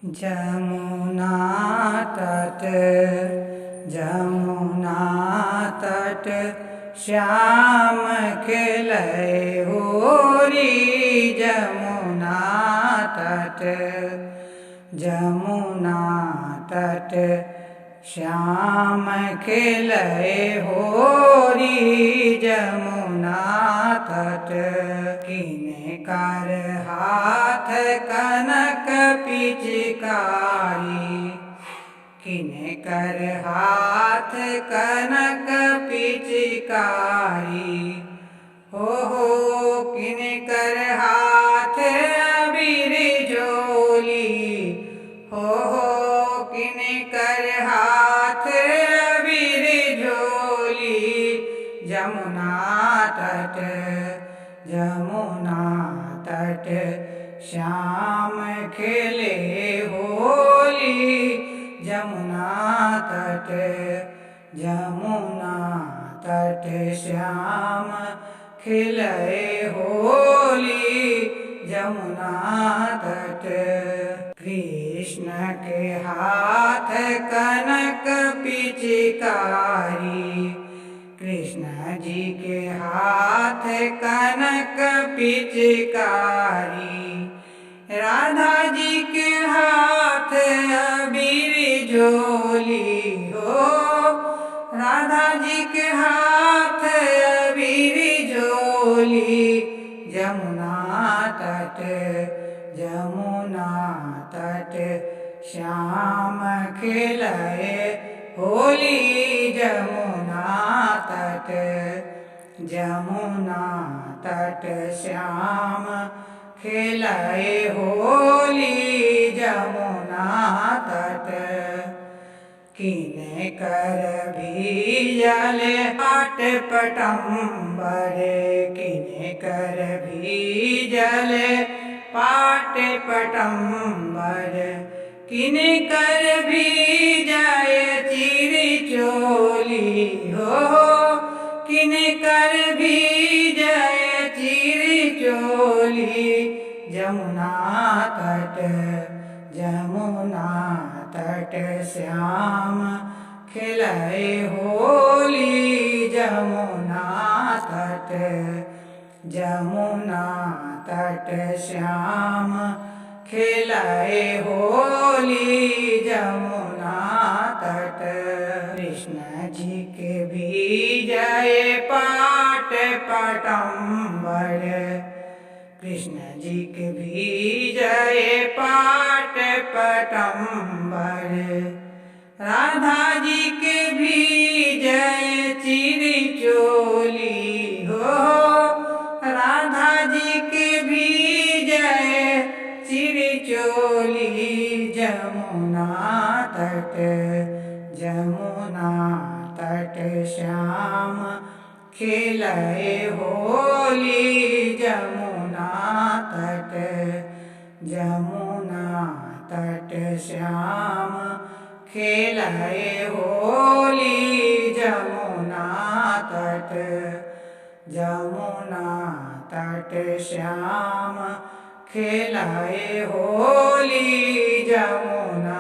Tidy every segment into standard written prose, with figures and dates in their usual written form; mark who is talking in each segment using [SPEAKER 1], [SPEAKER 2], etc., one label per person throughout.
[SPEAKER 1] जमुना तट जमुना तट श्याम खेलै होरी जमुना तट जमुना तट श्याम खेलै होरी जमुना तट किनकर हाथ कनक पिचकारी किनकर हाथ कनक पिचकारी हो किनकर हाथ अबीर झोली हो किनकर हाथ अबीर झोली जमुना तट जमुना तट श्याम खेले होली जमुना तट जमुना तट श्याम खेले होली जमुना तट कृष्ण के हाथ कनक पिचकारी कृष्ण जी के हाथ कनक पिचकारी राधा जी के हाथ अबीर झोली हो राधा जी के हाथ अबीर झोली जमुना तट जमुना तट श्याम खेलै होली जमुना तट जमुना तट श्याम खेलै होली जमुना तट किनकर भीजल पाट पटम्बर किनकर भीजल पाट पटम्बर किनकर भीजय चिर चोली हो किनकर भीजय चिर चोली जमुना तट जमुना तट श्याम खेलै होली जमुना तट जमुना तट श्याम खेलै होली जमुना तट कृष्ण जी के भीजय पाट पटम्बर कृष्ण जी के भीजय पाट पटम्बर राधा जी के भीजय चिर चोली हो राधा जी के भीजय चिर चोली जमुना तट जमुना तट श्याम खेलै होली जमुना तट जमुना तट श्याम खेलै होली जमुना तट जमुना तट श्याम खेलै होली जमुना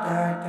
[SPEAKER 1] तट।